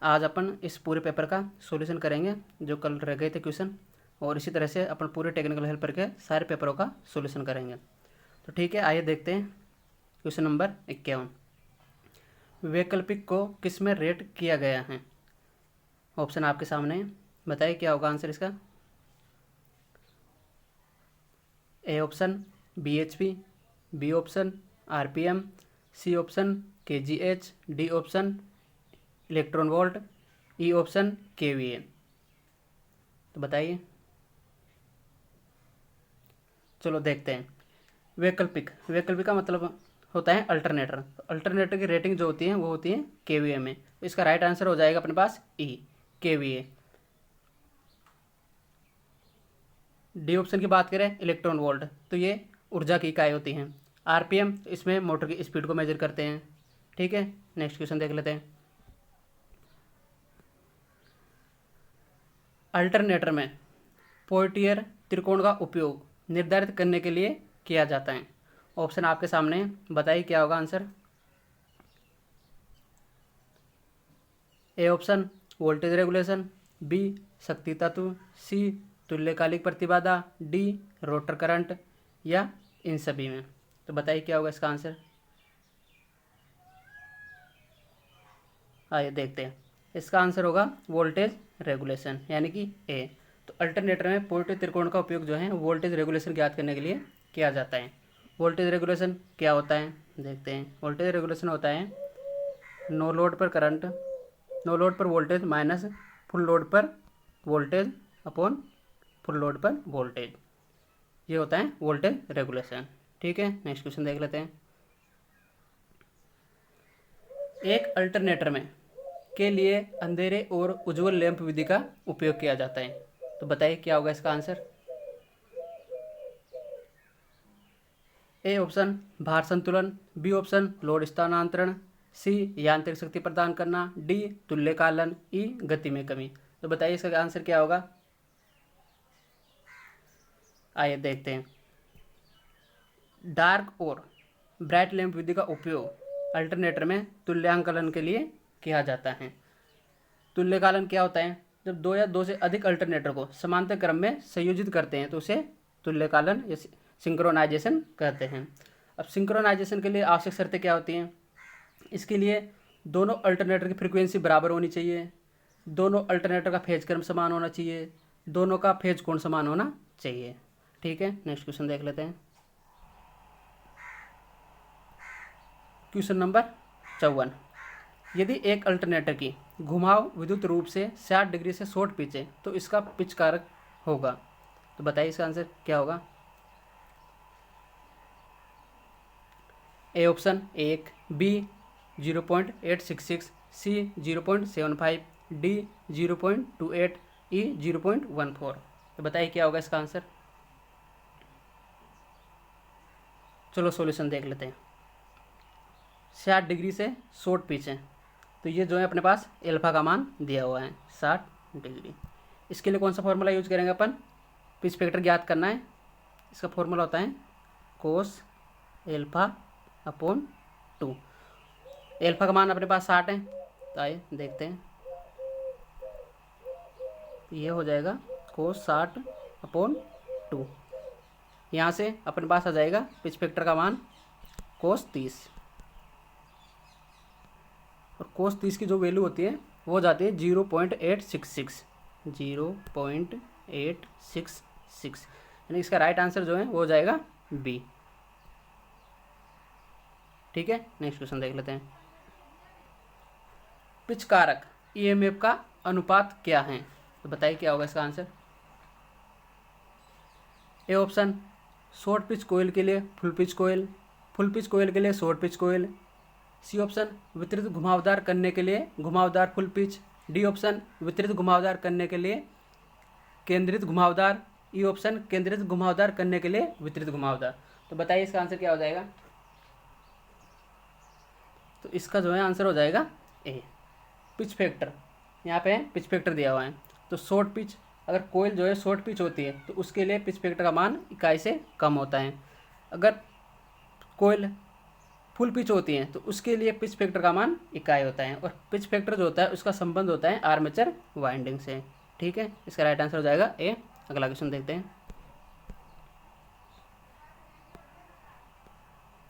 आज अपन इस पूरे पेपर का सॉल्यूशन करेंगे जो कल रह गए थे क्वेश्चन, और इसी तरह से अपन पूरे टेक्निकल हेल्पर के सारे पेपरों का सॉल्यूशन करेंगे। तो ठीक है, आइए देखते हैं क्वेश्चन नंबर 51। वैकल्पिक को किस में रेट किया गया है? ऑप्शन आपके सामने है, बताइए क्या होगा आंसर इसका। A option BHP, B option RPM, C option kgh, D option electron volt, E option kVA। तो बताइए। चलो देखते हैं। वैकल्पिक का मतलब होता है अल्टरनेटर। अल्टरनेटर की रेटिंग जो होती है वो होती है kVA में। तो इसका राइट आंसर हो जाएगा अपने पास ई, kVA। डी ऑप्शन की बात करें इलेक्ट्रॉन वोल्ट, तो ये ऊर्जा की इकाई होती हैं। RPM इसमें मोटर की स्पीड को मेजर करते हैं। ठीक है, नेक्स्ट क्वेश्चन देख लेते हैं। अल्टरनेटर में पोइटियर त्रिकोण का उपयोग निर्धारित करने के लिए किया जाता है। ऑप्शन आपके सामने है, बताइए क्या होगा answer. A option voltage regulation, B शक्ति तत्व, सी तुल्यकालिक प्रतिबाधा, डी रोटर करंट, या इन सभी में। तो बताइए क्या होगा इसका आंसर। आइए देखते हैं। इसका आंसर होगा वोल्टेज रेगुलेशन, यानी कि ए। तो अल्टरनेटर में पोइटियर त्रिकोण का उपयोग जो है वोल्टेज रेगुलेशन ज्ञात करने के लिए किया जाता है। वोल्टेज रेगुलेशन क्या होता है देखते हैं। वोल्टेज रेगुलेशन होता है नो लोड पर करंट, नो लोड पर वोल्टेज माइनस फुल लोड पर वोल्टेज अपॉन फुल लोड पर वोल्टेज। ये होता है वोल्टेज रेगुलेशन। ठीक है, नेक्स्ट क्वेश्चन देख लेते हैं। एक अल्टरनेटर में के लिए अंधेरे और उज्ज्वल लैंप विधि का उपयोग किया जाता है। तो बताइए क्या होगा इसका आंसर। ए ऑप्शन भार संतुलन, बी ऑप्शन लोड स्थानांतरण, सी यांत्रिक शक्ति प्रदान करना, डी तुल्यकालन, ई गति में कमी। तो बताइए इसका आंसर क्या होगा। आइए देखते हैं। डार्क और ब्राइट लैंप विधि का उपयोग अल्टरनेटर में तुल्यांकलन के लिए किया जाता है। तुल्यकालन क्या होता है, जब दो या दो से अधिक अल्टरनेटर को समांतर क्रम में संयोजित करते हैं तो उसे तुल्यकालन या सिंक्रोनाइजेशन कहते हैं। अब सिंक्रोनाइजेशन के लिए आवश्यक शर्तें क्या होती हैं। इसके लिए दोनों अल्टरनेटर की फ्रीक्वेंसी बराबर होनी चाहिए, दोनों अल्टरनेटर का फेज क्रम समान होना चाहिए, दोनों का फेज कोण समान होना चाहिए। ठीक है, नेक्स्ट क्वेश्चन देख लेते हैं। Question number 54। यदि एक अल्टरनेटर की घुमाव विद्युत रूप से 60 डिग्री से शॉर्ट पिच है तो इसका पिच कारक होगा। तो बताइए इसका आंसर क्या होगा। A option 1, B 0.866, C 0.75, D 0.28, E 0.14। तो बताइए क्या होगा इसका आंसर। चलो सॉल्यूशन देख लेते हैं। 60 डिग्री से शॉर्ट पिच है, तो ये जो है अपने पास एल्फा का मान दिया हुआ है 60 डिग्री। इसके लिए कौन सा फॉर्मूला यूज करेंगे अपन, पिच फैक्टर ज्ञात करना है। इसका फॉर्मूला होता है कोस एल्फा अपॉन 2। एल्फा का मान अपने पास 60 है, तो आइए देखते हैं। ये हो जाएगा कोस 60 अपॉन 2। यहाँ से अपने पास आ जाएगा पिच फैक्टर का मान कोस 30, और कोस 30 की जो वैल्यू होती है वो जाती है 0.866, 0.866। यानी इसका राइट आंसर जो है वो हो जाएगा बी। ठीक है, नेक्स्ट क्वेश्चन देख लेते हैं। पिच कारक EMF का अनुपात क्या है। तो बताइए क्या होगा इसका answer. A option short pitch coil के लिए full pitch coil, full pitch coil के लिए short pitch coil, C option वितरित घुमावदार करने के लिए घुमावदार फुल पिच, डी ऑप्शन वितरित घुमावदार करने के लिए केंद्रित घुमावदार, ई ऑप्शन केंद्रित घुमावदार करने के लिए वितरित घुमावदार। तो बताइए इसका आंसर क्या हो जाएगा। तो इसका जो है आंसर हो जाएगा ए। पिच फैक्टर यहाँ पे पिच फैक्टर दिया हुआ है, तो शॉर्ट पिच अगर कोयल जो है शॉर्ट पिच होती है तो उसके लिए पिच फैक्टर का मान इकाई से कम होता है। अगर कोयल फुल पिच होती हैं तो उसके लिए पिच फैक्टर का मान इकाई होता है, और पिच फैक्टर जो होता है उसका संबंध होता है आर्मेचर वाइंडिंग से। ठीक है, इसका राइट आंसर हो जाएगा ए। अगला क्वेश्चन देखते हैं,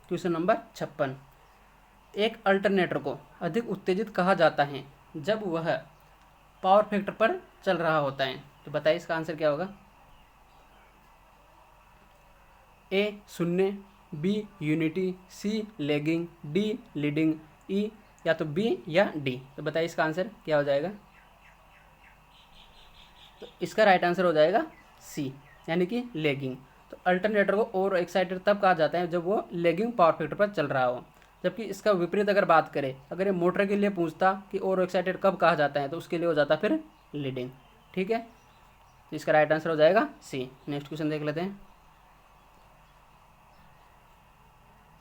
क्वेश्चन नंबर 56। एक अल्टरनेटर को अधिक उत्तेजित कहा जाता है जब वह पावर फैक्टर पर चल रहा होता है। तो बताइए इसका आंसर क्या होगा। ए 0, बी यूनिटी, सी लैगिंग, डी लीडिंग, ई या तो बी या डी। तो बताइए इसका आंसर क्या हो जाएगा। तो इसका राइट आंसर हो जाएगा सी, यानी कि लैगिंग। तो अल्टरनेटर को ओवर एक्साइटेड तब कहा जाता है जब वो लैगिंग पावर फैक्टर पर चल रहा हो। जबकि इसका विपरीत अगर बात करें, अगर ये मोटर के लिए पूछता कि ओवर एक्साइटेड कब कहा जाता है, तो उसके लिए हो जाता फिर लीडिंग। ठीक है, तो इसका राइट आंसर हो जाएगा सी। नेक्स्ट क्वेश्चन देख लेते हैं,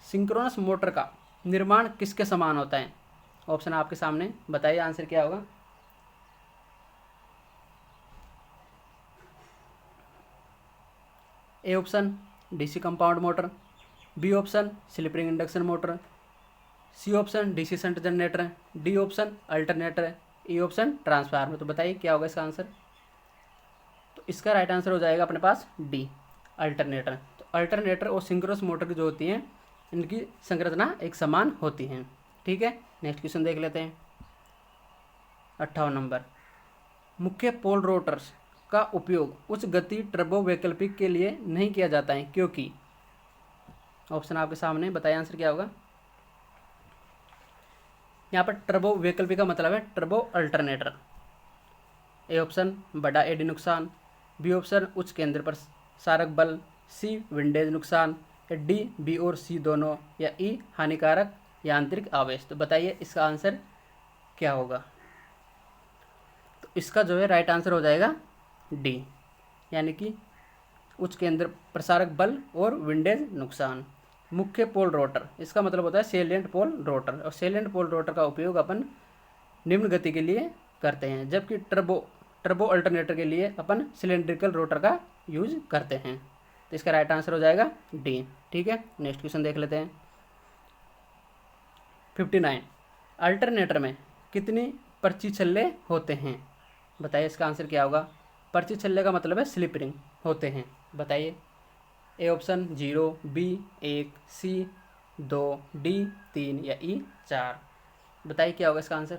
सिंक्रोनस मोटर का निर्माण किसके समान होता है। ऑप्शन आपके सामने, बताइए आंसर क्या होगा। A option DC compound motor, B option slip ring induction motor, C option DC shunt generator, D option alternator, E option transformer. तो बताइए क्या होगा इसका आंसर। तो इसका राइट आंसर हो जाएगा अपने पास डी, अल्टरनेटर। तो अल्टरनेटर और सिंक्रोनस मोटर की जो होती हैं इनकी संरचना एक समान होती हैं। ठीक है, नेक्स्ट क्वेश्चन देख लेते हैं, 58 नंबर। मुख्य पोल रोटर्स का उपयोग उच्च गति टर्बो वैकल्पिक के लिए नहीं किया जाता है क्योंकि। ऑप्शन आपके सामने, बताइए आंसर क्या होगा। यहाँ पर टर्बो वैकल्पिक का मतलब है टर्बो अल्टरनेटर। ए ऑप्शन बड़ा एडी नुकसान, बी ऑप्शन उच्च केंद्र पर सारक बल, सी विंडेज नुकसान, या डी बी और सी दोनों, या ई हानिकारक यांत्रिक आवेश। तो बताइए इसका आंसर क्या होगा। तो इसका जो है राइट आंसर हो जाएगा डी, यानी कि उच्च केंद्र प्रसारक बल और विंडेज नुकसान। मुख्य पोल रोटर, इसका मतलब होता है सेलिएंट पोल रोटर, और सेलिएंट पोल रोटर का उपयोग अपन निम्न गति के लिए करते हैं, जबकि टर्बो अल्टरनेटर के लिए अपन सिलेंड्रिकल रोटर का यूज करते हैं। तो इसका राइट आंसर हो जाएगा डी। ठीक है, नेक्स्ट क्वेश्चन देख लेते हैं, 59। अल्टरनेटर में कितनी पर्ची छल्ले होते हैं। बताइए इसका आंसर क्या होगा। पर्ची छल्ले का मतलब है स्लिप रिंग होते हैं। बताइए। A option 0, B 1, C 2, D 3 या ई 4। बताइए क्या होगा इसका आंसर।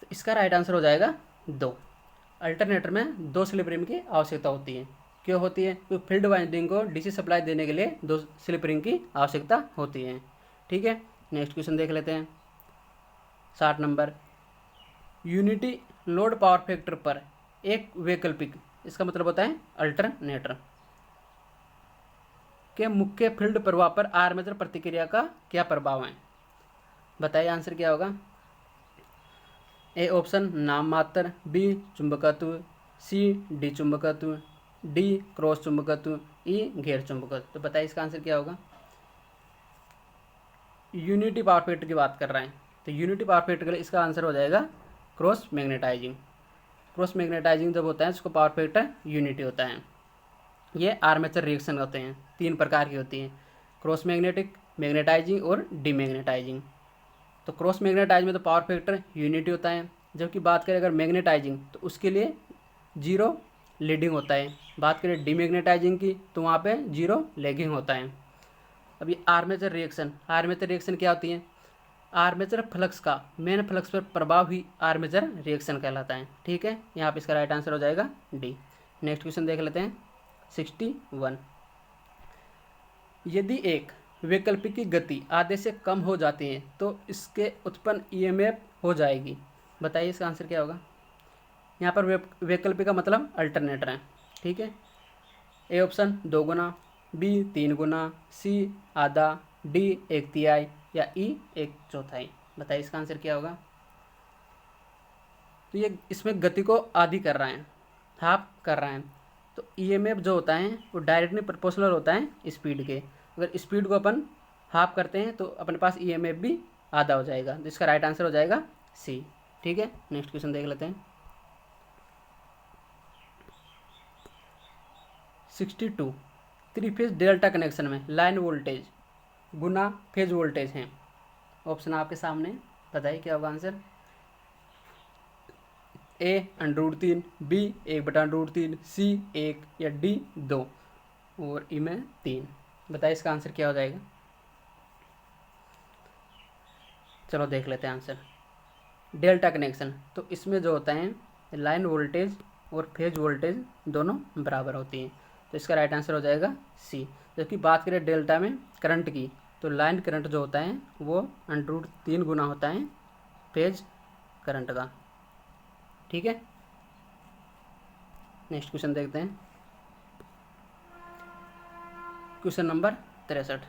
तो इसका राइट आंसर हो जाएगा 2। अल्टरनेटर में 2 स्लिप रिंग की आवश्यकता होती है। क्यों होती है, तो फील्ड वाइंडिंग को डीसी सप्लाई देने के लिए 2 स्लिप रिंग की आवश्यकता होती है। ठीक है, नेक्स्ट क्वेश्चन देख लेते हैं, 60 number. Unity load power factor पर एक वैकल्पिक, इसका मतलब होता है अल्टरनेटर, के मुख्य फील्ड प्रवाह पर आर्मेचर प्रतिक्रिया का क्या प्रभाव है। बताइए आंसर क्या होगा। ए ऑप्शन नाम मात्र, बी चुंबकत्व, सी डी चुंबकत्व, डी क्रॉस चुंबकत्व, ई गैर चुंबकत्व। तो बताइए इसका आंसर क्या होगा। यूनिटी पावर फैक्टर की बात कर रहे हैं, तो यूनिटी पावर फैक्टर के लिए इसका आंसर हो जाएगा क्रॉस मैग्नेटाइजिंग। क्रॉस मैग्नेटाइजिंग जब होता है उसको पावर फैक्टर यूनिटी होता है। ये आर्मेचर रिएक्शन होते हैं, 3 प्रकार की होती हैं, क्रॉस मैग्नेटिक, मैग्नेटाइजिंग और डीमैग्नेटाइजिंग। तो क्रॉस मैग्नेटाइजिंग में तो पावर फैक्टर यूनिटी होता है, जबकि बात करें अगर मैग्नेटाइजिंग तो उसके लिए 0 लीडिंग होता है। बात करें डीमैग्नेटाइजिंग की तो वहाँ पे 0 लैगिंग होता है। अब ये आर्मेचर रिएक्शन क्या होती है। आर्मेचर फ्लक्स का मेन फ्लक्स पर प्रभाव ही आर्मेचर रिएक्शन कहलाता है। ठीक है, यहाँ पे इसका राइट आंसर हो जाएगा डी। नेक्स्ट क्वेश्चन देख लेते हैं, 61। यदि एक वैकल्पिक की गति आधे से कम हो जाती है तो इसके उत्पन्न ईएमएफ हो जाएगी। बताइए इसका आंसर क्या होगा। यहाँ पर वैकल्पिक का मतलब अल्टरनेटर है। ठीक है, ए ऑप्शन 2 गुना, बी 3 गुना, सी आधा, डी 1/3 या ई 1/4। बताइए इसका आंसर क्या होगा। तो ये इसमें गति को आधी कर रहा है, हाफ कर रहा है। तो ईएमएफ जो होता है वो डायरेक्टली प्रोपोर्शनल होता है स्पीड के। अगर स्पीड को अपन हाफ करते हैं तो अपने पास ईएमएफ भी आधा हो जाएगा। तो इसका राइट आंसर हो जाएगा सी। ठीक है, नेक्स्ट क्वेश्चन देख लेते हैं, 62। 3 फेज डेल्टा कनेक्शन में लाइन वोल्टेज गुना फेज वोल्टेज हैं। ऑप्शन आपके सामने, बताइए क्या होगा आंसर। ए √3, बी 1/√3, सी 1 या डी 2 और ई में 3। बताइए इसका आंसर क्या हो जाएगा। चलो देख लेते हैं आंसर। डेल्टा कनेक्शन, तो इसमें जो होता है लाइन वोल्टेज और फेज वोल्टेज दोनों बराबर होती हैं, तो इसका राइट आंसर हो जाएगा सी। जबकि बात करें डेल्टा में करंट की, तो लाइन करंट जो होता है वो √3 गुना होता है फेज करंट का। ठीक है, नेक्स्ट क्वेश्चन देखते हैं। Question number 63।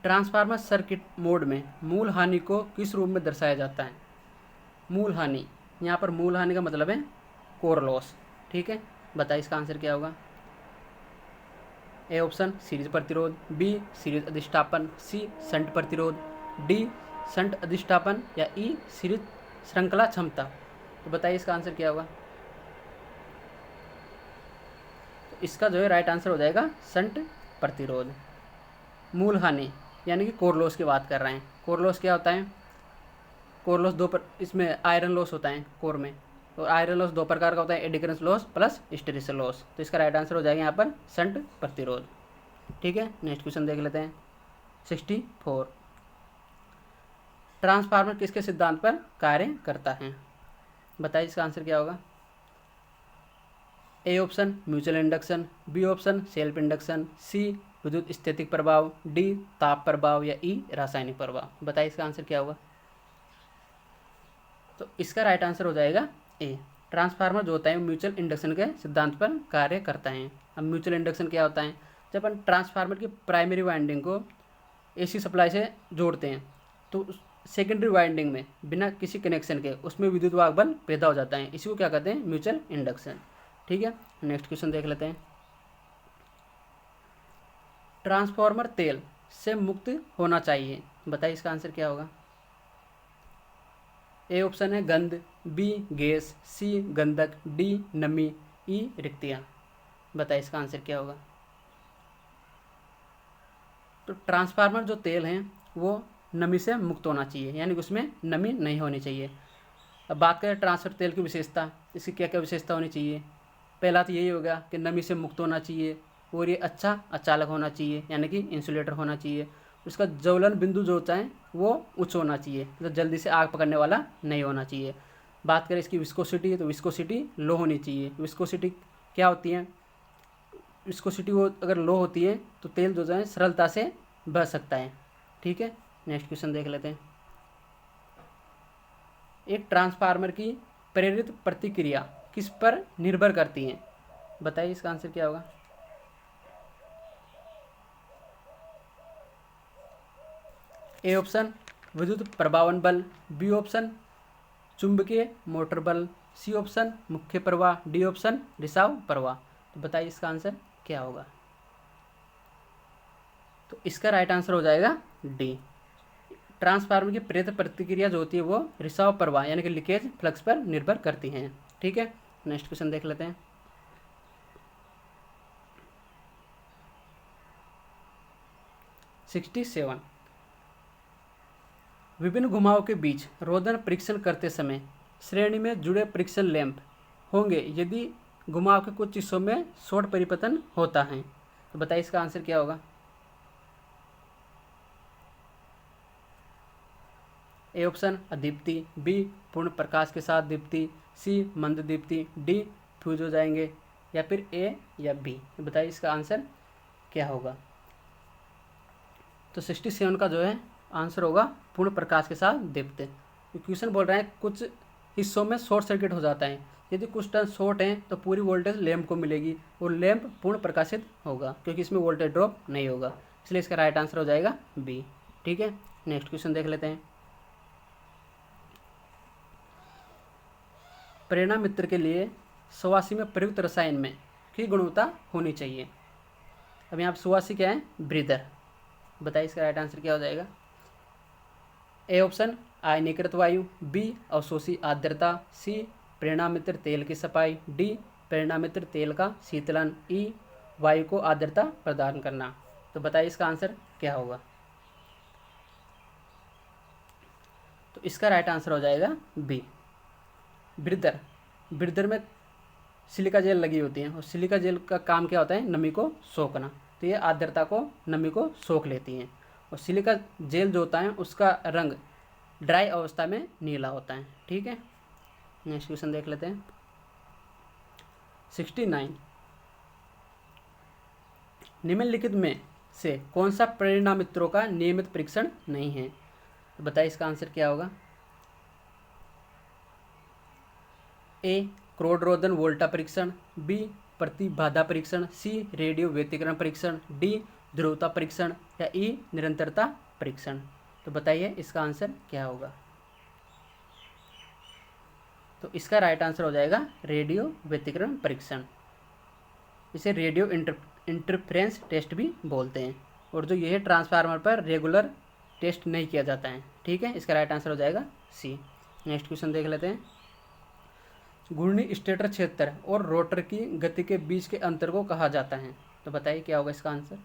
Transformer circuit mode में मूल हानि को किस रूप में दर्शाया जाता है। मूल हानि, यहाँ पर मूल हानि का मतलब है कोर लॉस। ठीक है, बताइए इसका आंसर क्या होगा। ए ऑप्शन सीरीज प्रतिरोध, बी सीरीज अधिष्ठापन, सी शंट प्रतिरोध, डी शंट अधिष्ठापन या ई सीरीज श्रृंखला क्षमता। तो बताइए इसका आंसर क्या होगा। तो इसका जो है राइट आंसर हो जाएगा शंट प्रतिरोध। मूल हानि यानी कि कोर लॉस की बात कर रहे हैं। कोर लॉस क्या होता है, कोर लॉस इसमें आयरन लॉस होता है कोर में, तो आयरन लॉस 2 प्रकार का होता है, एडिकरेंस लॉस प्लस हिस्टेरिसिस लॉस। तो इसका राइट आंसर हो जाएगा यहाँ पर शंट प्रतिरोध। ठीक है, नेक्स्ट क्वेश्चन देख लेते हैं। 64। ट्रांसफार्मर किसके सिद्धांत पर कार्य करता है। बताइए इसका आंसर क्या होगा। A option mutual induction, B option self induction, C विद्युत स्थैतिक प्रभाव, डी ताप प्रभाव या ई रासायनिक प्रभाव। बताइए इसका आंसर क्या होगा। तो इसका राइट आंसर हो जाएगा ए। ट्रांसफार्मर जो होता है म्यूचुअल इंडक्शन के सिद्धांत पर कार्य करता है। अब म्यूचुअल इंडक्शन क्या होता है, जब अपन ट्रांसफार्मर की प्राइमरी वाइंडिंग को एसी सप्लाई से जोड़ते हैं तो सेकेंडरी वाइंडिंग में बिना किसी कनेक्शन के उसमें विद्युत वाहक बल पैदा हो जाता है, इसी को क्या कहते हैं, म्यूचुअल इंडक्शन। ठीक है, नेक्स्ट क्वेश्चन देख लेते हैं। ट्रांसफार्मर तेल से मुक्त होना चाहिए। बताइए इसका आंसर क्या होगा। ए ऑप्शन है गंध, बी गैस, सी गंधक, डी नमी, ई रिक्तियाँ। बताइए इसका आंसर क्या होगा। तो ट्रांसफार्मर जो तेल हैं वो नमी से मुक्त होना चाहिए, यानी कि उसमें नमी नहीं होनी चाहिए। अब बात करें ट्रांसफर तेल की विशेषता, इसकी क्या क्या विशेषता होनी चाहिए। पहला तो यही होगा कि नमी से मुक्त होना चाहिए और ये अच्छा अचालक होना चाहिए, यानी कि इंसुलेटर होना चाहिए। उसका ज्वलन बिंदु जो होता है वो उच्च होना चाहिए, मतलब जल्दी से आग पकड़ने वाला नहीं होना चाहिए। बात करें इसकी विस्कोसिटी, तो विस्कोसिटी लो होनी चाहिए। विस्कोसिटी क्या होती है, विस्कोसिटी वो अगर लो होती है तो तेल जो है सरलता से बह सकता है। ठीक है, नेक्स्ट क्वेश्चन देख लेते हैं। एक ट्रांसफार्मर की प्रेरित प्रतिक्रिया किस पर निर्भर करती है। बताइए इसका आंसर क्या होगा। ए ऑप्शन विद्युत प्रभावन बल, बी ऑप्शन चुंबकीय मोटर बल, सी ऑप्शन मुख्य प्रवाह, डी ऑप्शन रिसाव प्रवाह। तो बताइए इसका आंसर क्या होगा। तो इसका राइट आंसर हो जाएगा डी। ट्रांसफार्मर की प्रेरित प्रतिक्रिया जो होती है वो रिसाव प्रवाह यानी कि लीकेज फ्लक्स पर निर्भर करती हैं। ठीक है, नेक्स्ट क्वेश्चन देख लेते हैं। (67) विभिन्न घुमावों के बीच रोधन परीक्षण करते समय श्रेणी में जुड़े परीक्षण लैंप होंगे यदि घुमाव के कुछ हिस्सों में शॉर्ट परिपतन होता है। तो बताइए इसका आंसर क्या होगा। ए ऑप्शन अदीप्ति, बी पूर्ण प्रकाश के साथ दीप्ति, सी मंद दीप्ति, डी फ्यूज हो जाएंगे या फिर ए या बी। तो बताइए इसका आंसर क्या होगा। तो 67 का जो है आंसर होगा पूर्ण प्रकाश के साथ दीप्त। क्वेश्चन बोल रहे हैं कुछ हिस्सों में शॉर्ट सर्किट हो जाता है, यदि कुछ टर्न शॉर्ट हैं तो पूरी वोल्टेज लैंप को मिलेगी और लैंप पूर्ण प्रकाशित होगा क्योंकि इसमें वोल्टेज ड्रॉप नहीं होगा, इसलिए इसका राइट आंसर हो जाएगा बी। ठीक है, नेक्स्ट क्वेश्चन देख लेते हैं। प्रेरणा मित्र के लिए 84 में प्रयुक्त रसायन में की गुणवत्ता होनी चाहिए। अब यहाँ पर 84 क्या है, ब्रीदर। बताइए इसका राइट आंसर क्या हो जाएगा। ए ऑप्शन आयनीकृत वायु, बी अवशोषी आर्द्रता, सी प्रेरणा मित्र तेल की सफाई, डी प्रेरणा मित्र तेल का शीतलन, ई वायु को आर्द्रता प्रदान करना। तो बताइए इसका आंसर क्या होगा। तो इसका राइट आंसर हो जाएगा बी। ब्रीदर, ब्रीदर में सिलिका जेल लगी होती है और सिलिका जेल का काम क्या होता है, नमी को सोखना। तो ये आर्द्रता को, नमी को सोख लेती हैं। और सिलिका जेल जो होता है उसका रंग ड्राई अवस्था में नीला होता है। ठीक है, नेक्स्ट क्वेश्चन देख लेते हैं। 69, निम्नलिखित में से कौन सा परिणामित्रों का नियमित परीक्षण नहीं है? तो बताइए इसका आंसर क्या होगा। ए क्रोड-रोधन वोल्टा परीक्षण, बी प्रतिबाधा परीक्षण, सी रेडियो व्यतिकरण परीक्षण, डी ध्रुवता परीक्षण या ई निरंतरता परीक्षण। तो बताइए इसका आंसर क्या होगा। तो इसका राइट आंसर हो जाएगा रेडियो व्यतिकरण परीक्षण। इसे रेडियो इंटरफेरेंस टेस्ट भी बोलते हैं। और जो यह ट्रांसफार्मर पर रेगुलर टेस्ट नहीं किया जाता है। ठीक है, इसका राइट आंसर हो जाएगा सी। नेक्स्ट क्वेश्चन देख लेते हैं। घूर्णी स्टेटर क्षेत्र और रोटर की गति के बीच के अंतर को कहा जाता है। तो बताइए क्या होगा इसका आंसर।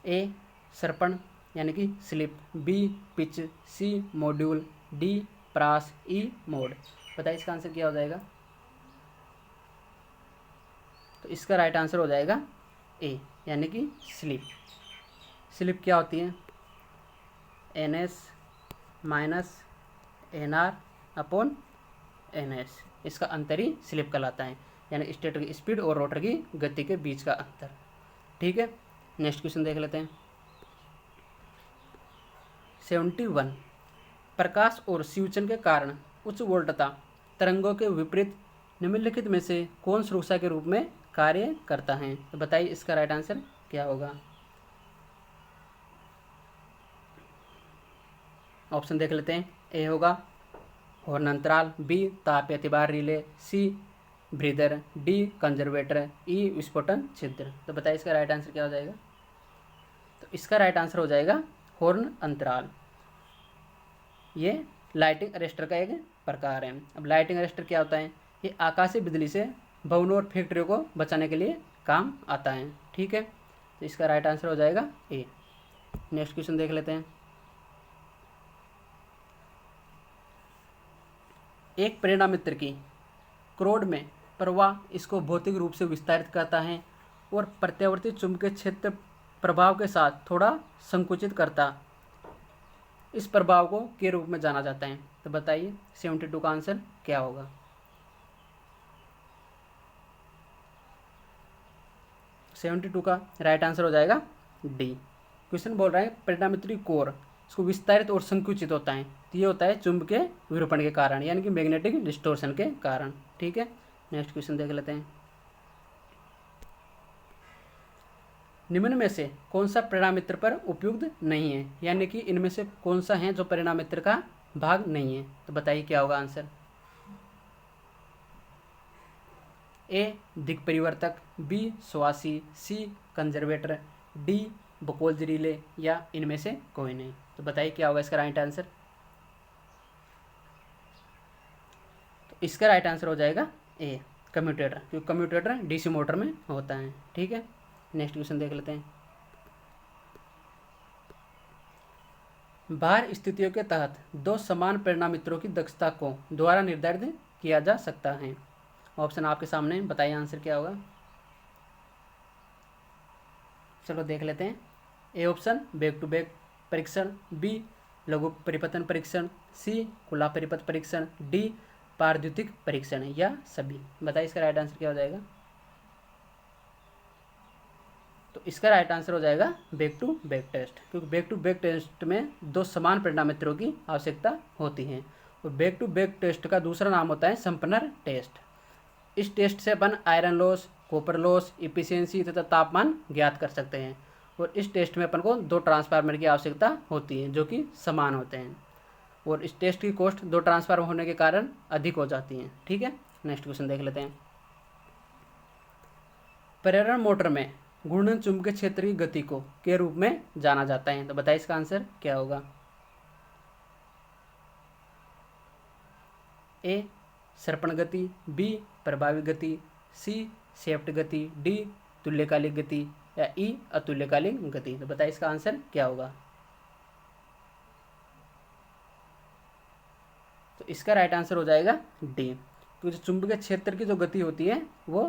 ए सर्पण यानी कि स्लिप, बी पिच, सी मॉड्यूल, डी प्रास, ई मोड। बताइए इसका आंसर क्या हो जाएगा। तो इसका राइट आंसर हो जाएगा ए यानी कि स्लिप। स्लिप क्या होती है, N S minus N R upon N S, इसका अंतर ही स्लिप कहलाता है, यानी स्टेटर की स्पीड और रोटर की गति के बीच का अंतर। ठीक है, नेक्स्ट क्वेश्चन देख लेते हैं। 71, प्रकाश और स्विचन के कारण उच्च वोल्टता तरंगों के विपरीत निम्नलिखित में से कौन सुरक्षा के रूप में कार्य करता है। तो बताइए इसका राइट आंसर क्या होगा। ऑप्शन देख लेते हैं। ए होगा हॉर्न अंतराल, बी ताप अतिभार रिले, सी ब्रीदर, डी कंजर्वेटर, ई विस्फोटन छिद्र। तो बताइए इसका राइट आंसर क्या हो जाएगा। तो इसका राइट आंसर हो जाएगा हॉर्न अंतराल। ये लाइटिंग अरेस्टर का एक प्रकार है। अब लाइटिंग अरेस्टर क्या होता है, ये आकाशीय बिजली से भवनों और फैक्ट्रियों को बचाने के लिए काम आता है। ठीक है, तो इसका राइट आंसर हो जाएगा ए। नेक्स्ट क्वेश्चन देख लेते हैं। एक प्रेरणामित्र की क्रोड में प्रवाह इसको भौतिक रूप से विस्तारित करता है और प्रत्यावर्ती चुंबकीय क्षेत्र प्रभाव के साथ थोड़ा संकुचित करता, इस प्रभाव को के रूप में जाना जाता है। तो बताइए 72 का आंसर क्या होगा। सेवेंटी टू का राइट आंसर हो जाएगा डी। क्वेश्चन बोल रहा है परिणामित्री कोर इसको विस्तारित और संकुचित होता है, तो ये होता है चुंबकीय विरूपण के कारण, यानी कि मैग्नेटिक डिस्टोर्शन के कारण। ठीक है, नेक्स्ट क्वेश्चन देख लेते हैं। निम्न में से कौन सा परिणामित्र पर उपयुक्त नहीं है, यानी कि इनमें से कौन सा है जो परिणामित्र का भाग नहीं है। तो बताइए क्या होगा आंसर। ए दिक् परिवर्तक, बी स्वासी, सी कंजर्वेटर, डी बकोल्ज रिले या इनमें से कोई नहीं। तो बताइए क्या होगा इसका राइट आंसर। तो इसका राइट आंसर हो जाएगा ए कम्यूटेटर, क्योंकि कम्यूटेटर डीसी मोटर में होता है। ठीक है, नेक्स्ट क्वेश्चन देख लेते हैं। बाहर स्थितियों के तहत दो समान परिणामित्रों की दक्षता को द्वारा निर्धारित किया जा सकता है। ऑप्शन आपके सामने, बताइए आंसर क्या होगा। चलो देख लेते हैं। A option back to back परीक्षण, बी लघु परिपतन परीक्षण, सी खुला परिपथ परीक्षण, डी पारद्युतिक परीक्षण या सभी। बताइए इसका राइट आंसर क्या हो जाएगा। तो इसका राइट आंसर हो जाएगा बैक टू बैक टेस्ट, क्योंकि बैक टू बैक टेस्ट में दो समान परिणामित्रों की आवश्यकता होती है। और बैक टू बैक टेस्ट का दूसरा नाम होता है संपनर टेस्ट। इस टेस्ट से अपन iron loss, copper loss, efficiency तथा तापमान ज्ञात कर सकते हैं। और इस टेस्ट में अपन को दो ट्रांसफार्मर की आवश्यकता होती है जो कि समान होते हैं। और इस टेस्ट की कॉस्ट दो ट्रांसफार्मर होने के कारण अधिक हो जाती है। ठीक है, नेक्स्ट क्वेश्चन देख लेते हैं। प्रेरण मोटर में घूर्णन चुंबकीय क्षेत्र की गति को के रूप में जाना जाता है। तो बताइए इसका आंसर क्या होगा। ए सर्पण गति, बी प्रभावी गति, सी शेफ्ट गति, डी तुल्यकालिक गति या ई अतुल्यकालिक गति। तो बताइए इसका आंसर क्या होगा। तो इसका राइट आंसर हो जाएगा डी, क्योंकि जो चुंबकीय क्षेत्र की जो गति होती है वो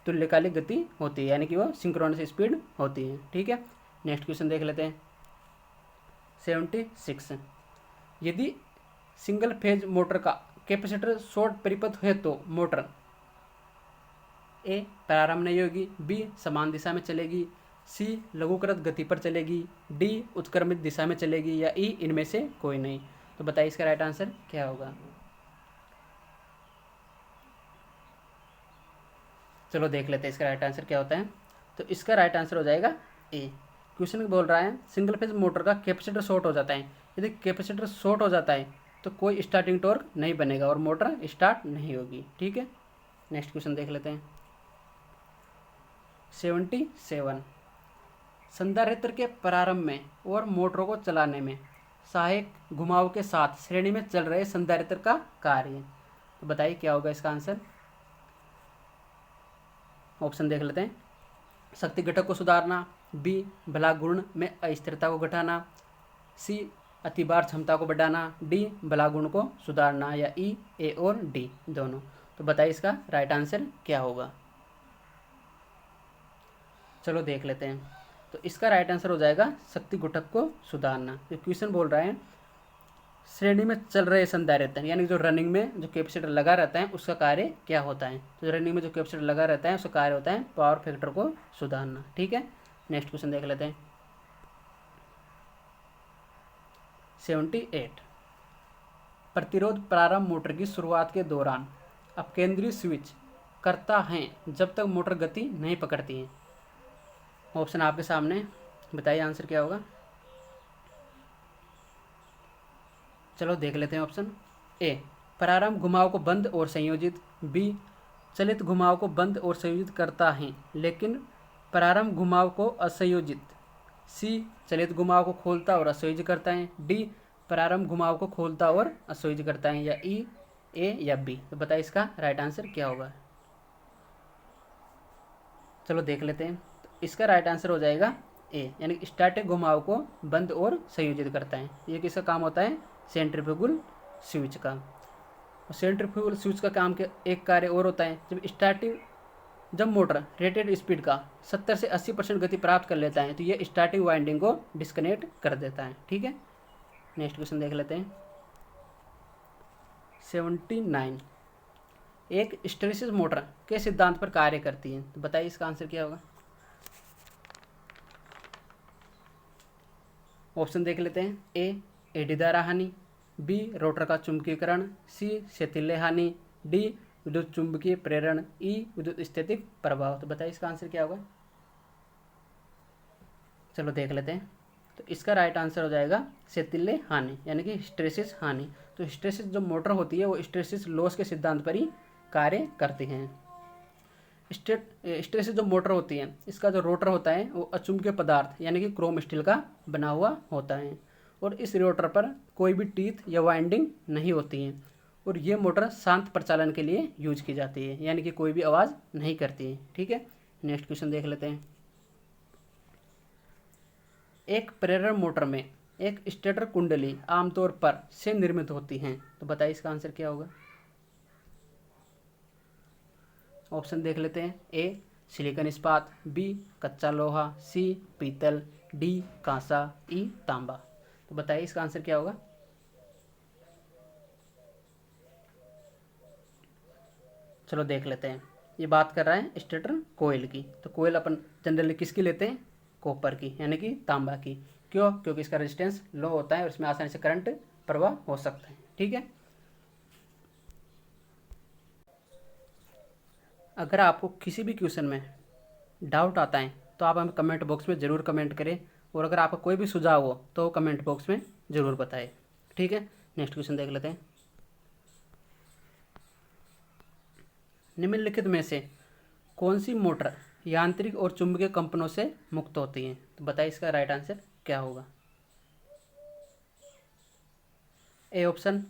तुल्यकालिक गति होती है, यानी कि वो सिंक्रोनस स्पीड होती है। ठीक है, नेक्स्ट क्वेश्चन देख लेते हैं 76। यदि सिंगल फेज मोटर का कैपेसिटर शॉर्ट परिपथ है तो मोटर ए प्रारंभ नहीं होगी, बी समान दिशा में चलेगी, सी लघुकृत गति पर चलेगी, डी उत्क्रमित दिशा में चलेगी, या ई इनमें से कोई नहीं। तो बताइए इसका राइट आंसर क्या होगा। चलो देख लेते हैं इसका राइट आंसर क्या होता है। तो इसका राइट आंसर हो जाएगा ए। क्वेश्चन बोल रहा है सिंगल फेज मोटर का कैपेसिटर शॉर्ट हो जाता है। यदि कैपेसिटर शॉर्ट हो जाता है तो कोई स्टार्टिंग टॉर्क नहीं बनेगा और मोटर स्टार्ट नहीं होगी। ठीक है, नेक्स्ट क्वेश्चन देख लेते हैं 77। संधारित्र के प्रारंभ में और मोटरों को चलाने में सहायक घुमाव के साथ श्रेणी में चल रहे संधारित्र का कार्य। तो बताइए क्या होगा इसका आंसर। ऑप्शन देख लेते हैं। शक्ति घटक को सुधारना, बी बला गुण में अस्थिरता को घटाना, सी अतिभार क्षमता को बढ़ाना, डी बला गुण को सुधारना, या ई ए और डी दोनों। तो बताइए इसका राइट आंसर क्या होगा। चलो देख लेते हैं। तो इसका राइट आंसर हो जाएगा शक्ति घटक को सुधारना। तो क्वेश्चन बोल रहा है श्रेणी में चल रहे संधारित्र, यानी जो रनिंग में जो कैपेसिटर लगा रहता है उसका कार्य क्या होता है। तो रनिंग में जो कैपेसिटर लगा रहता है उसका कार्य होता है पावर फैक्टर को सुधारना। ठीक है, नेक्स्ट क्वेश्चन देख लेते हैं 78। प्रतिरोध प्रारंभ मोटर की शुरुआत के दौरान अपकेंद्रीय स्विच करता है जब तक मोटर गति नहीं पकड़ती है। ऑप्शन आपके सामने, बताइए आंसर क्या होगा। चलो देख लेते हैं ऑप्शन। ए प्रारंभ घुमाव को बंद और संयोजित, बी चलित घुमाव को बंद और संयोजित करता है लेकिन प्रारंभ घुमाव को असंयोजित, सी चलित घुमाव को खोलता और असंयोजित करता है, डी प्रारंभ घुमाव को खोलता और असंयोजित करता है, या ई ए या बी। तो बताइए इसका राइट आंसर क्या होगा। चलो देख लेते हैं। तो इसका राइट आंसर हो जाएगा ए, यानी स्टैटिक घुमाव को बंद और संयोजित करता है। ये किसका काम होता है, सेंट्रीफ्यूगल स्विच का। और सेंट्रीफ्यूगल स्विच का काम के एक कार्य और होता है, जब मोटर रेटेड स्पीड का 70 से 80% गति प्राप्त कर लेता है तो ये स्टार्टिंग वाइंडिंग को डिस्कनेक्ट कर देता है। ठीक है, नेक्स्ट क्वेश्चन देख लेते हैं 79। एक हिस्टैरिसीस मोटर के सिद्धांत पर कार्य करती है। तो बताइए इसका आंसर क्या होगा। ऑप्शन देख लेते हैं। ए एडी द्वारा हानि, बी रोटर का चुंबकीकरण, सी शेतिल्य हानि, डी विद्युत चुंबकीय प्रेरण, ई विद्युत स्थैतिक प्रभाव। तो बताइए इसका आंसर क्या होगा। चलो देख लेते हैं। तो इसका राइट आंसर हो जाएगा शेतिल्य हानि, यानी कि हिस्टैरिसीस हानि। तो हिस्टैरिसीस जो मोटर होती है वो हिस्टैरिसीस लॉस के सिद्धांत पर ही कार्य करती हैं। हिस्टैरिसीस जो मोटर होती है इसका जो रोटर होता है वो अचुंबकीय पदार्थ यानी कि क्रोम स्टील का बना हुआ होता है और इस रोटर पर कोई भी टीथ या वाइंडिंग नहीं होती है और ये मोटर शांत प्रचालन के लिए यूज की जाती है, यानी कि कोई भी आवाज़ नहीं करती है। ठीक है, नेक्स्ट क्वेश्चन देख लेते हैं। एक प्रेरण मोटर में एक स्टेटर कुंडली आमतौर पर से निर्मित होती हैं। तो बताइए इसका आंसर क्या होगा। ऑप्शन देख लेते हैं। ए सिलिकॉन इस्पात, बी कच्चा लोहा, सी पीतल, डी कांसा, ई तांबा। तो बताइए इसका आंसर क्या होगा। चलो देख लेते हैं। ये बात कर रहा है स्टेटर कोयल की। तो कोयल अपन जनरली किसकी लेते हैं, कॉपर की, यानी कि तांबा की। क्यों, क्योंकि इसका रेजिस्टेंस लो होता है और इसमें आसानी से करंट प्रवाह हो सकता है। ठीक है, अगर आपको किसी भी क्वेश्चन में डाउट आता है तो आप हमें कमेंट बॉक्स में ज़रूर कमेंट करें और अगर आपका कोई भी सुझाव हो तो कमेंट बॉक्स में ज़रूर बताएं। ठीक है, नेक्स्ट क्वेश्चन देख लेते हैं। निम्नलिखित में से कौन सी मोटर यांत्रिक और चुंबकीय कंपनों से मुक्त होती है। तो बताइए इसका राइट आंसर क्या होगा। A option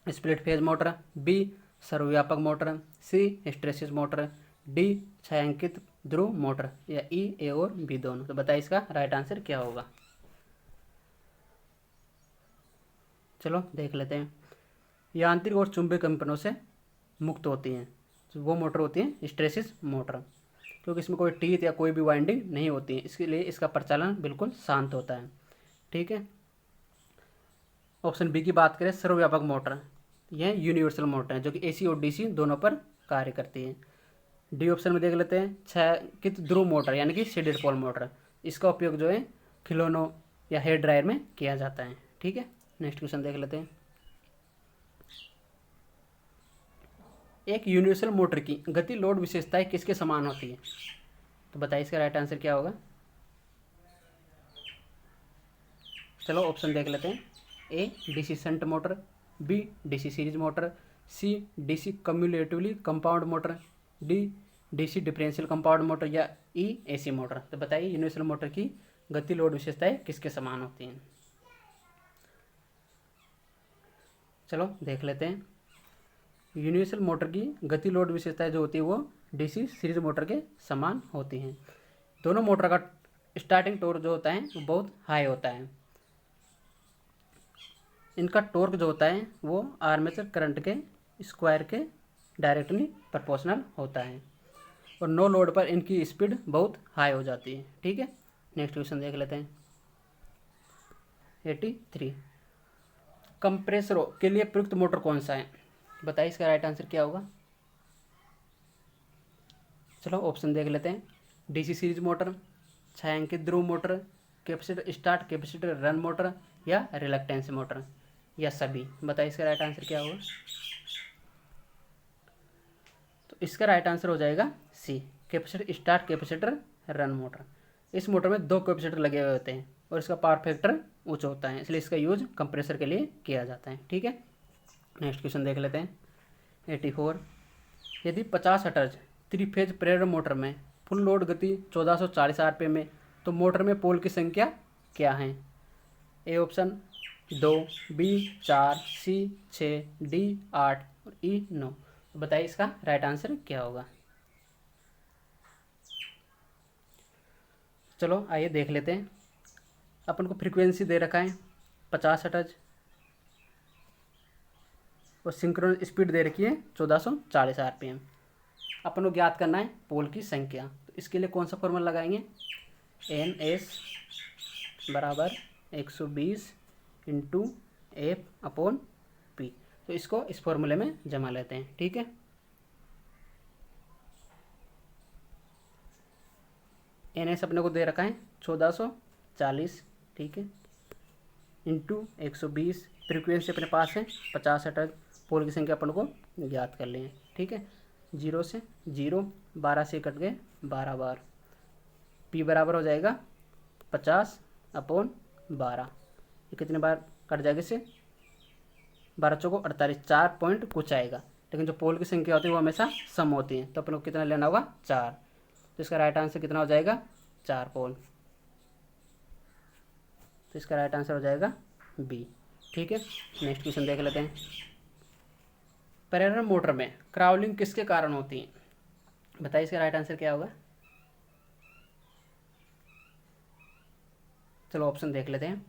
split phase motor, B सर्वव्यापक motor, C hysteresis motor, D छायांकित ध्रुव मोटर, या ई ए और बी दोनों। तो बताइए इसका राइट आंसर क्या होगा। चलो देख लेते हैं। यांत्रिक और चुंबकीय कंपनों से मुक्त होती हैं। तो वो मोटर होती है हिस्टैरिसीस मोटर, क्योंकि इसमें कोई टीथ या कोई भी वाइंडिंग नहीं होती है, इसके लिए इसका प्रचालन बिल्कुल शांत होता है। ठीक है। ऑप्शन बी की बात करें, सर्वव्यापक मोटर, यह यूनिवर्सल मोटर है जो कि एसी और डीसी दोनों पर कार्य करती है। डी ऑप्शन में देख लेते हैं, छायांकित ध्रुव मोटर यानी कि शेडेड पोल मोटर, इसका उपयोग जो है खिलौनों या हेयर ड्रायर में किया जाता है। ठीक है। नेक्स्ट क्वेश्चन देख लेते हैं। एक यूनिवर्सल मोटर की गति लोड विशेषताएं किसके समान होती है? तो बताइए इसका राइट आंसर क्या होगा। चलो ऑप्शन देख लेते हैं। A DC shunt motor, B DC series motor, C DC cumulatively compound motor, D DC differential compound motor, या ई एसी मोटर। तो बताइए यूनिवर्सल मोटर की गति लोड विशेषताएं किसके समान होती हैं? चलो देख लेते हैं। यूनिवर्सल मोटर की गति लोड विशेषताएं जो होती है वो डीसी सीरीज मोटर के समान होती हैं। दोनों मोटर का स्टार्टिंग टॉर्क जो होता है वो बहुत हाई होता है। इनका टॉर्क जो होता है वो आर्मेचर करंट के स्क्वायर के डायरेक्टली प्रोपोर्शनल होता है, और नो लोड पर इनकी स्पीड बहुत हाई हो जाती है। ठीक है। नेक्स्ट क्वेश्चन देख लेते हैं। 83, कंप्रेसरों के लिए प्रयुक्त मोटर कौन सा है? बताइए इसका राइट आंसर क्या होगा। चलो ऑप्शन देख लेते हैं। डीसी सीरीज मोटर, छायांकित ध्रुव motor, capacitor start capacitor run motor, या रिलक्टेंस मोटर, या सभी। बताइए इसका राइट आंसर क्या होगा। तो इसका राइट आंसर हो जाएगा C, capacitor start capacitor run motor. इस मोटर में 2 कैपेसिटर लगे हुए होते हैं और इसका पावर फैक्टर ऊंचा होता है, इसलिए इसका यूज कंप्रेसर के लिए किया जाता है। ठीक है। नेक्स्ट क्वेश्चन देख लेते हैं। 84, यदि 50 हर्ट्ज 3 फेज प्रेरण मोटर में फुल लोड गति 1440 आरपीएम में, तो मोटर में पोल की संख्या क्या है? A option 2, B 4, C 6, D 8 और ई 9। तो बताइए इसका राइट आंसर क्या होगा। चलो आइए देख लेते हैं। अपन को फ्रीक्वेंसी दे रखा है 50 हर्ट्ज और सिंक्रोनस स्पीड दे रखी है 1440 आरपीएम। अपन को ज्ञात करना है पोल की संख्या, तो इसके लिए कौन सा फॉर्मूला लगाएंगे? एन एस बराबर 120 इंटू एफ अपॉन पी। तो इसको इस फॉर्मूले में जमा लेते हैं। ठीक है। एन एस अपने को दे रखा है 1440, ठीक है, इंटू 120, फ्रीक्वेंसी अपने पास है 50 हर्ट्ज, पोल की संख्या अपन को ज्ञात कर लें। ठीक है। 0 से 0, 12 से कट गए 12 बार, पी बराबर हो जाएगा 50 अपॉन 12। ये कितने बार कट जाएगा इससे? 12 चौको 48, 4 पॉइंट कुछ आएगा, लेकिन जो पोल की संख्या होती है वो हमेशा सम होती है, तो अपन को कितना लेना होगा? 4। तो इसका राइट आंसर कितना हो जाएगा? 4 पोल। तो इसका राइट आंसर हो जाएगा बी। ठीक है। नेक्स्ट क्वेश्चन देख लेते हैं। प्रेरण मोटर में क्राउलिंग किसके कारण होती है? बताइए इसका राइट आंसर क्या होगा। चलो ऑप्शन देख लेते हैं।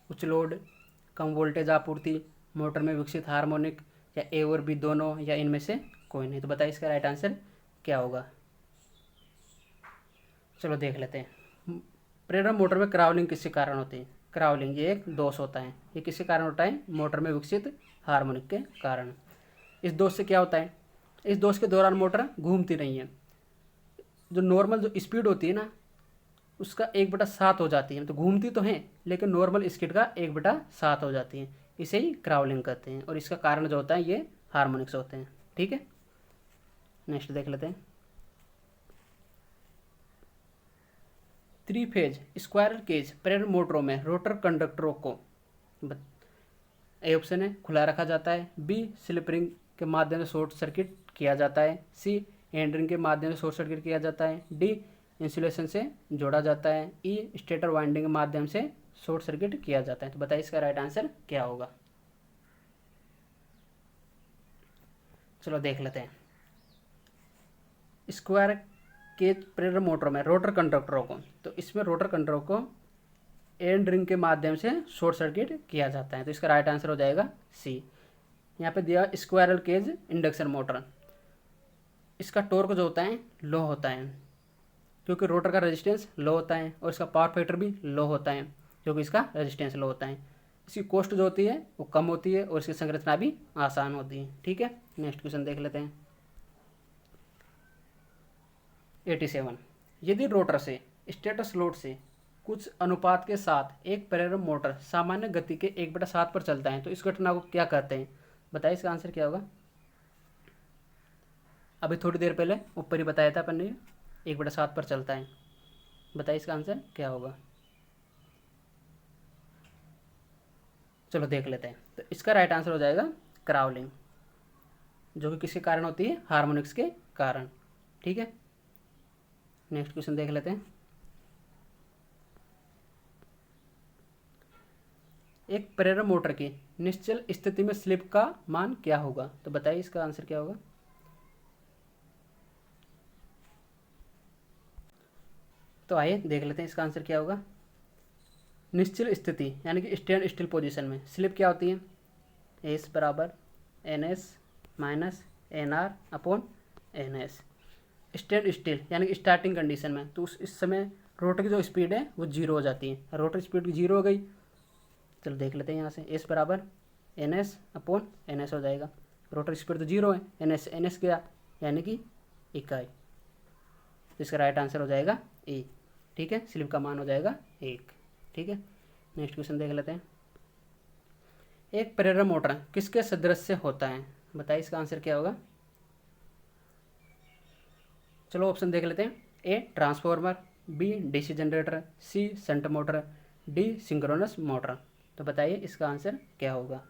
उच्च लोड, कम वोल्टेज आपूर्ति, मोटर में विकसित हार्मोनिक, या ए और बी दोनों, या इनमें से कोई नहीं। तो बताइए इसका राइट आंसर क्या होगा। चलो देख लेते हैं। प्रेरण मोटर में क्राउलिंग किसके कारण होती है? क्राउलिंग ये एक दोष होता है। ये किसके कारण होता है? मोटर में विकसित हार्मोनिक के कारण। इस दोष से क्या होता है? इस दोष के दौरान मोटर घूमती नहीं है। जो नॉर्मल जो स्पीड होती है ना, उसका 1/7 हो जाती है। तो घूमती तो है लेकिन नॉर्मल स्पीड का 1/7 हो जाती है। इसे ही क्राउलिंग कहते हैं, और इसका कारण जो होता है ये हार्मोनिक्स होते हैं। ठीक है। नेक्स्ट देख लेते हैं। 3 फेज स्क्वायरल केज प्रेरण मोटरों में रोटर कंडक्टरों को ए ऑप्शन है खुला रखा जाता है, बी स्लिप रिंग के माध्यम से शॉर्ट सर्किट किया जाता है, सी हैंड रिंग के माध्यम से शॉर्ट सर्किट किया जाता है, डी इंसुलेशन से जोड़ा जाता है, ई स्टेटर वाइंडिंग के माध्यम से शॉर्ट सर्किट किया जाता है। तो बताइए इसका राइट आंसर क्या होगा। चलो देख लेते हैं। स्क्वायर केज प्रेरण मोटर में रोटर कंडक्टरों को, तो इसमें रोटर कंडक्टरों को एंड रिंग के माध्यम से शॉर्ट सर्किट किया जाता है। तो इसका राइट आंसर हो जाएगा सी, यहाँ पे दिया स्क्वायरल केज इंडक्शन मोटर, इसका टॉर्क जो होता है लो होता है क्योंकि रोटर का रेजिस्टेंस लो होता है, और इसका पावर फैक्टर भी लो होता है क्योंकि इसका रेजिस्टेंस लो होता है। इसकी कॉस्ट जो होती है वो कम होती है और इसकी संरचना भी आसान होती है। ठीक है, नेक्स्ट क्वेश्चन देख लेते हैं। 87, यदि रोटर से स्टेटर स्लॉट से कुछ अनुपात के साथ एक प्रेरण मोटर सामान्य गति के 1/7 पर चलता है तो इस घटना को क्या कहते हैं? बताइए इसका आंसर क्या होगा। अभी थोड़ी देर पहले ऊपर ही बताया था अपन ने, 1/7 पर चलता है। बताइए इसका आंसर क्या होगा। चलो देख लेते हैं। तो इसका राइट आंसर हो जाएगा क्राउलिंग, जो कि किसके कारण होती है? हार्मोनिक्स के कारण। ठीक है, नेक्स्ट क्वेश्चन देख लेते हैं। एक प्रेरण मोटर की निश्चल स्थिति में स्लिप का मान क्या होगा? तो बताइए इसका आंसर क्या होगा। तो आइए देख लेते हैं इसका आंसर क्या होगा। निश्चल स्थिति यानी कि स्टैंड स्टिल पोजीशन में स्लिप क्या होती है? एस बराबर N S minus N R upon N S. Stand still यानी कि स्टार्टिंग कंडीशन में तो इस समय रोटर की जो स्पीड है वो जीरो हो जाती है। रोटर स्पीड जीरो हो गई, चलो देख लेते हैं यहाँ से। एस बराबर N S upon N S हो जाएगा। रोटर स्पीड तो जीरो है, एन एस गया यानी कि इकाई, तो इसका राइट आंसर हो जाएगा ए। ठीक है, स्लिप का मान हो जाएगा 1। ठीक है, नेक्स्ट क्वेश्चन देख लेते हैं। एक प्रेरण मोटर किसके सदृश होता है? बताइए इसका आंसर क्या होगा। चलो ऑप्शन देख लेते हैं। A transformer, B DC generator, C shunt motor, D synchronous motor. तो बताइए इसका आंसर क्या होगा।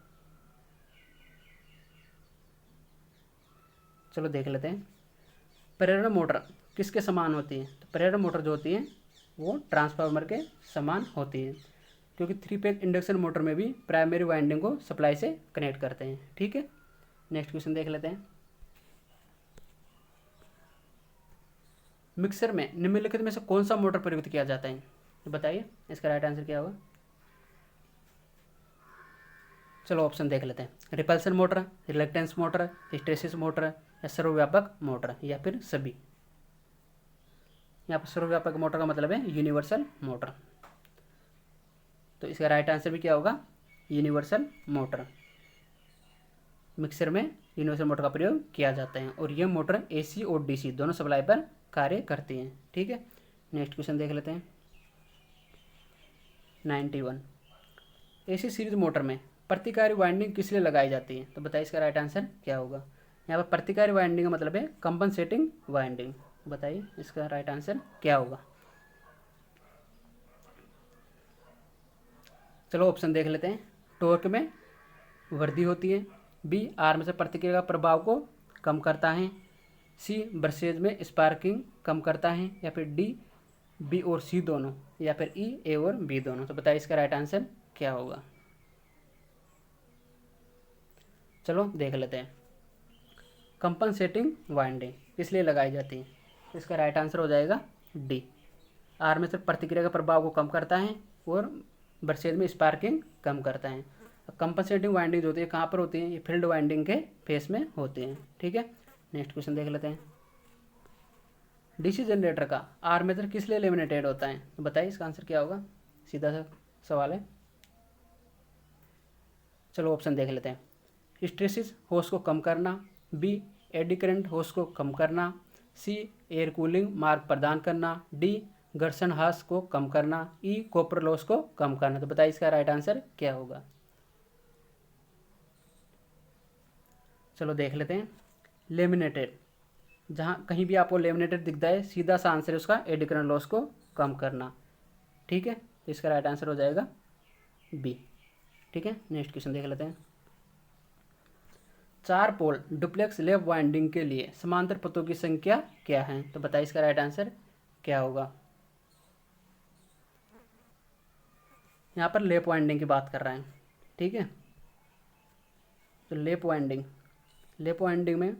चलो देख लेते हैं। प्रेरण मोटर किसके समान होती है? तो प्रेरण मोटर जो होती है वो ट्रांसफार्मर के समान होती है क्योंकि 3 फेज इंडक्शन मोटर में भी प्राइमरी वाइंडिंग को सप्लाई से कनेक्ट करते हैं। ठीक है, नेक्स्ट क्वेश्चन देख लेते हैं। मिक्सर में निम्नलिखित में से कौन सा मोटर प्रयुक्त किया जाता है? तो बताइए इसका राइट आंसर क्या होगा। चलो ऑप्शन देख लेते हैं। Repulsion motor, reluctance motor, hysteresis motor या सर्वव्यापक मोटर या फिर सभी। यहाँ पर सर्वव्यापक मोटर का मतलब है यूनिवर्सल मोटर, तो इसका राइट आंसर भी क्या होगा? Universal motor. मिक्सर में यूनिवर्सल मोटर का प्रयोग किया जाता है और यह मोटर एसी और डीसी दोनों सप्लाई पर कार्य करती हैं। ठीक है, नेक्स्ट क्वेश्चन देख लेते हैं। 91, एसी सीरीज मोटर में प्रतिकारी वाइंडिंग किस लिए लगाई जाती है? तो बताइए इसका राइट आंसर क्या होगा। यहाँ पर प्रतिकारी वाइंडिंग का मतलब है कंपनसेटिंग वाइंडिंग। बताइए इसका राइट आंसर क्या होगा। चलो ऑप्शन देख लेते हैं। टॉर्क में वृद्धि होती है, बी आर्मेचर प्रतिक्रिया का प्रभाव को कम करता है, सी ब्रशेज में स्पार्किंग कम करता है, या फिर डी बी और सी दोनों, या फिर ई ए और बी दोनों। तो बताइए इसका राइट आंसर क्या होगा। चलो देख लेते हैं। कंपनसेटिंग वाइंडिंग किस लिए लगाई जाती है? तो इसका राइट आंसर हो जाएगा डी, आर्मेचर प्रतिक्रिया के प्रभाव को कम करता है और ब्रशेज में स्पार्किंग कम करता है। कंपनसेटिंग वाइंडिंग जो होती है कहाँ पर होती है? ये फील्ड वाइंडिंग के फेस में होती हैं। ठीक है, नेक्स्ट क्वेश्चन देख लेते हैं। डीसी जनरेटर का आर्मेचर किस लिए लेमिनेटेड होता है? तो बताइए इसका आंसर क्या होगा। सीधा सा सवाल है। चलो ऑप्शन देख लेते हैं। हिस्टेरिसिस होस को कम करना, बी एडी करंट होस को कम करना, सी एयर कूलिंग मार्ग प्रदान करना, डी घर्षण ह्रास को कम करना, ई कॉपर लॉस को कम करना। तो बताइए इसका राइट आंसर क्या होगा। चलो देख लेते हैं। लेमिनेटेड, जहाँ कहीं भी आपको लेमिनेटेड दिखता है सीधा सा आंसर है उसका एडी करंट लॉस को कम करना। ठीक है, तो इसका राइट आंसर हो जाएगा बी। ठीक है, नेक्स्ट क्वेश्चन देख लेते हैं। 4 पोल डुप्लेक्स लैप वाइंडिंग के लिए समांतर पथों की संख्या क्या है? तो बताइए इसका राइट आंसर क्या होगा। यहाँ पर लैप वाइंडिंग की बात कर रहे हैं। ठीक है, तो लैप वाइंडिंग में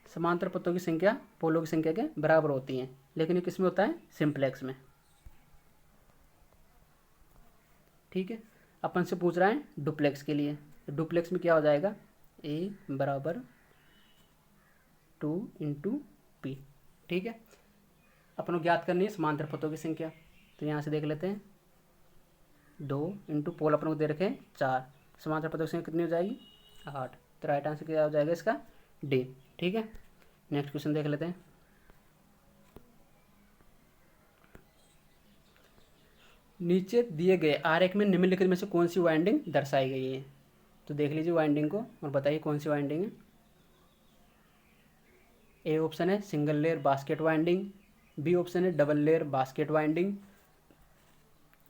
समांतर पथों की संख्या पोलों की संख्या के बराबर होती है, लेकिन ये किस में होता है? सिंप्लेक्स में। ठीक है, अपन से पूछ रहा है डुप्लेक्स के लिए, तो डुप्लेक्स में क्या हो जाएगा, ए बराबर 2 × P। ठीक है, अपन को ज्ञात करनी है समांतर पथों की संख्या। तो यहाँ से देख लेते हैं, 2 × पोल अपन को दे रखे हैं 4, समांतर पथों की संख्या कितनी हो जाएगी, 8। तो राइट आंसर क्या हो जाएगा इसका, डी। ठीक है, नेक्स्ट क्वेश्चन देख लेते हैं। नीचे दिए गए आरेख में निम्नलिखित में से कौन सी वाइंडिंग दर्शाई गई है। तो देख लीजिए वाइंडिंग को और बताइए कौन सी वाइंडिंग है। ए ऑप्शन है single layer basket winding, B option है double layer basket winding,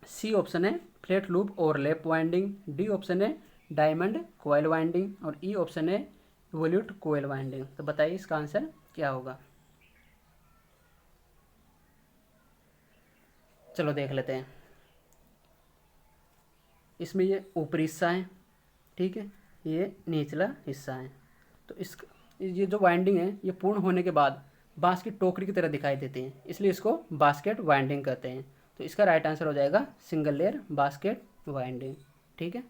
C option है flat loop overlap winding, D option है डायमंड कोयल वाइंडिंग और ई ऑप्शन है इवोल्यूट कोयल वाइंडिंग। तो बताइए इसका आंसर क्या होगा। चलो देख लेते हैं। इसमें ये ऊपरी हिस्सा है, ठीक है, ये निचला हिस्सा है। तो इस ये जो वाइंडिंग है ये पूर्ण होने के बाद बांस की टोकरी की तरह दिखाई देती है, इसलिए इसको बास्केट वाइंडिंग कहते हैं। तो इसका राइट आंसर हो जाएगा सिंगल लेयर बास्केट वाइंडिंग। ठीक है,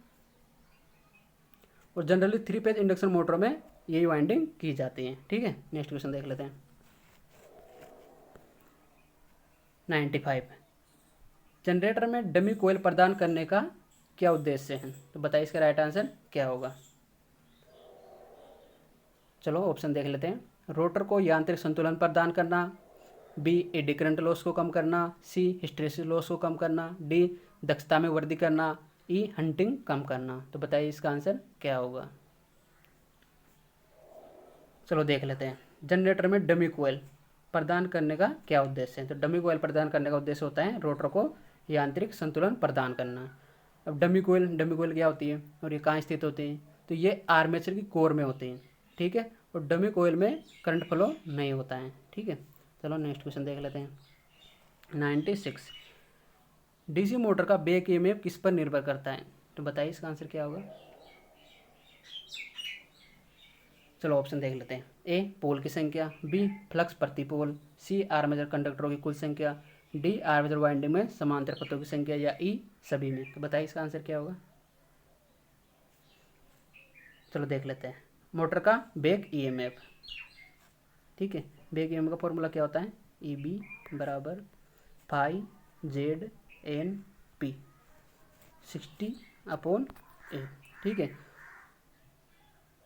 और जनरली 3 फेज इंडक्शन मोटरों में यही वाइंडिंग की जाती है। ठीक है, नेक्स्ट क्वेश्चन देख लेते हैं। 95, जनरेटर में डमी कोयल प्रदान करने का क्या उद्देश्य है। तो बताइए इसका राइट आंसर क्या होगा। चलो ऑप्शन देख लेते हैं। रोटर को यांत्रिक संतुलन प्रदान करना, बी एडी करंट लॉस को कम करना, सी हिस्टैरिसीस लॉस को कम करना, डी दक्षता में वृद्धि करना, ई हंटिंग कम करना। तो बताइए इसका आंसर क्या होगा। चलो देख लेते हैं। जनरेटर में डमी कोयल प्रदान करने का क्या उद्देश्य है। तो डमी कोयल प्रदान करने का उद्देश्य होता है रोटर को यांत्रिक संतुलन प्रदान करना। अब डमी कोयल क्या होती है और ये कहाँ स्थित होती है। तो ये आर्मेचर की कोर में होती है। ठीक है, और डमी कोयल में करंट फ्लो नहीं होता है। ठीक है, चलो नेक्स्ट क्वेश्चन देख लेते हैं। 96, डीसी मोटर का बैक ईएमएफ किस पर निर्भर करता है। तो बताइए इसका आंसर क्या होगा। चलो ऑप्शन देख लेते हैं। ए पोल की संख्या, बी फ्लक्स प्रति पोल, सी आर्मेचर कंडक्टरों की कुल संख्या, डी आर्मेचर वाइंडिंग में समांतर पथों की संख्या, या ई सभी में। तो बताइए इसका आंसर क्या होगा। चलो देख लेते हैं। मोटर का बैक ईएमएफ, ठीक है, बैक ईएमएफ का फॉर्मूला क्या होता है, ई बी बराबर π/ZNP 60/A। ठीक है,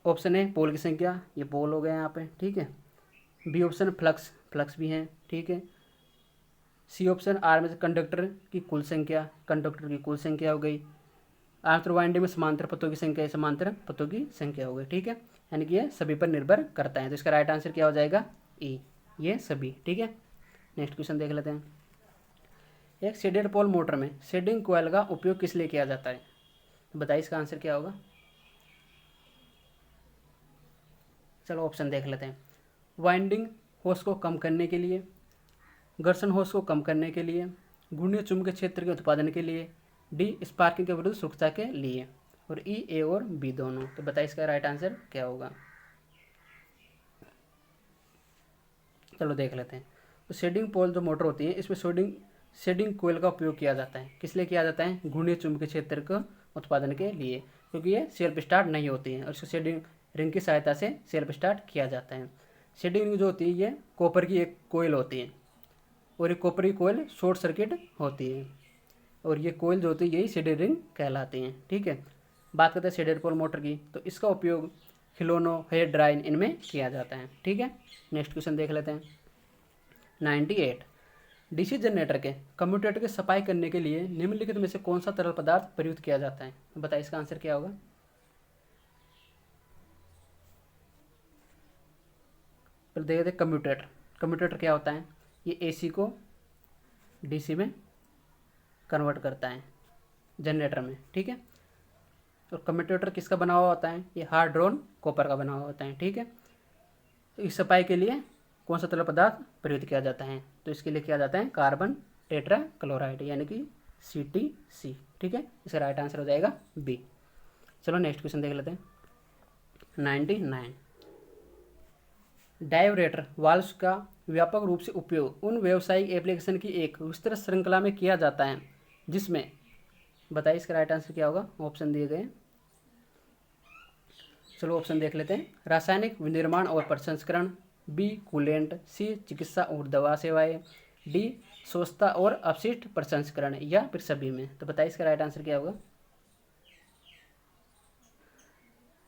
ऑप्शन है पोल की संख्या, ये पोल हो गए यहाँ पे। ठीक है, बी ऑप्शन फ्लक्स भी हैं। ठीक है, सी ऑप्शन आर्मेचर कंडक्टर की कुल संख्या, कंडक्टर की कुल संख्या हो गई। आर्मेचर वाइंडिंग में समांतर पथों की संख्या, समांतर पथों की संख्या हो गई। ठीक है, यानी कि ये सभी पर निर्भर करता है। तो इसका राइट आंसर क्या हो जाएगा, ई, ये सभी। ठीक है, नेक्स्ट क्वेश्चन देख लेते हैं। एक शेडेड पोल मोटर में शेडिंग कोयल का उपयोग किस लिए किया जाता है। तो बताइए इसका आंसर क्या होगा। चलो ऑप्शन देख लेते हैं। वाइंडिंग होस को कम करने के लिए, घर्षण होस को कम करने के लिए, घूर्णीय चुंबकीय क्षेत्र के उत्पादन के लिए, डी स्पार्किंग के विरुद्ध सुरक्षा के लिए, और ई ए और बी दोनों। तो बताइए इसका राइट आंसर क्या होगा। चलो देख लेते हैं। तो शेडिंग पोल जो मोटर होती है इसमें शेडिंग कोयल का उपयोग किया जाता है। किस लिए किया जाता है, घूर्णीय चुंबकीय क्षेत्र के उत्पादन के लिए, क्योंकि ये सेल्फ स्टार्ट नहीं होती है और इसको शेडिंग रिंग की सहायता से सेल्फ स्टार्ट किया जाता है। शेडिंग रिंग जो होती है ये कॉपर की एक कोयल होती है और ये कॉपर की कोयल शॉर्ट सर्किट होती है और ये कोयल जो होती है यही शेडेड रिंग कहलाती हैं। ठीक है, बात करते हैं शेडेड पोल मोटर की। तो इसका उपयोग खिलौनों, हेयर ड्राइन इनमें किया जाता है। ठीक है, नेक्स्ट क्वेश्चन देख लेते हैं। 98, डीसी जनरेटर के कम्यूटेटर की सफाई करने के लिए निम्नलिखित में से कौन सा तरल पदार्थ प्रयुक्त किया जाता है। बताइए इसका आंसर क्या होगा। फिर देखते हैं कम्यूटेटर क्या होता है। ये एसी को डीसी में कन्वर्ट करता है जनरेटर में। ठीक है, और कम्यूटेटर किसका बना हुआ होता है, ये हार्ड ड्रॉन कॉपर का बना हुआ होता है। ठीक है, तो इस सफाई के लिए कौन सा तरल पदार्थ प्रयुक्त किया जाता है। तो इसके लिए किया जाता है कार्बन टेट्रा क्लोराइड यानी कि CTC। ठीक है, इसका राइट आंसर हो जाएगा बी। चलो नेक्स्ट क्वेश्चन देख लेते हैं। 99, डायवरेटर वाल्व्स का व्यापक रूप से उपयोग उन व्यावसायिक एप्लीकेशन की एक विस्तृत श्रृंखला में किया जाता है जिसमें, बताइए इसका राइट आंसर क्या होगा। ऑप्शन दिए गए। चलो ऑप्शन देख लेते हैं। रासायनिक विनिर्माण और प्रसंस्करण, बी कूलेंट, सी चिकित्सा और दवा सेवाएं, डी स्वच्छता और अपशिष्ट प्रसंस्करण, या फिर सभी में। तो बताइए इसका राइट आंसर क्या होगा।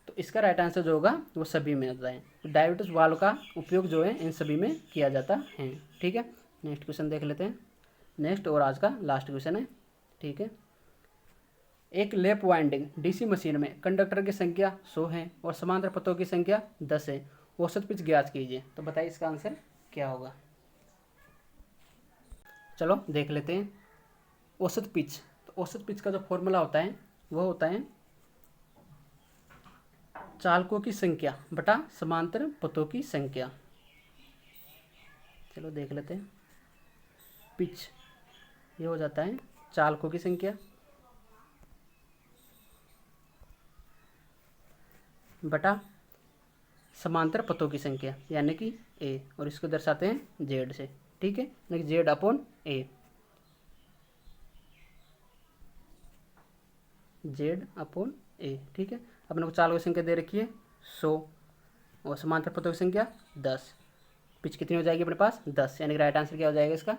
तो इसका राइट आंसर जो होगा वो सभी में होता है। डायबिटीज वाल्व का उपयोग जो है इन सभी में किया जाता है। ठीक है, नेक्स्ट क्वेश्चन देख लेते हैं। नेक्स्ट और आज का लास्ट क्वेश्चन है। ठीक है, एक लैप वाइंडिंग डीसी मशीन में कंडक्टर की संख्या 100 है और समांतर पथों की संख्या 10 है। औसत पिच ज्ञात कीजिए। तो बताइए इसका आंसर क्या होगा। चलो देख लेते हैं। औसत पिच, तो औसत पिच का जो फॉर्मूला होता है वो होता है चालकों की संख्या बटा समांतर पथों की संख्या। चलो देख लेते हैं। पिच ये हो जाता है चालकों की संख्या बटा समांतर पथों की संख्या यानी कि ए, और इसको दर्शाते हैं जेड से। ठीक है, यानी कि जेड अपॉन ए, जेड अपॉन ए। ठीक है, अपने को चालकों की संख्या दे रखी है 100 और समांतर पथों की संख्या 10। पिच कितनी हो जाएगी अपने पास 10, यानी कि राइट आंसर क्या हो जाएगा इसका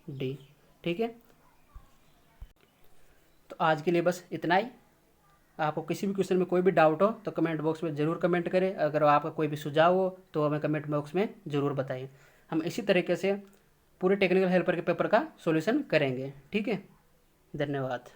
डी। ठीक है, तो आज के लिए बस इतना ही। आपको किसी भी क्वेश्चन में कोई भी डाउट हो तो कमेंट बॉक्स में ज़रूर कमेंट करें। अगर आपका कोई भी सुझाव हो तो हमें कमेंट बॉक्स में ज़रूर बताइए। हम इसी तरीके से पूरे टेक्निकल हेल्पर के पेपर का सॉल्यूशन करेंगे। ठीक है, धन्यवाद।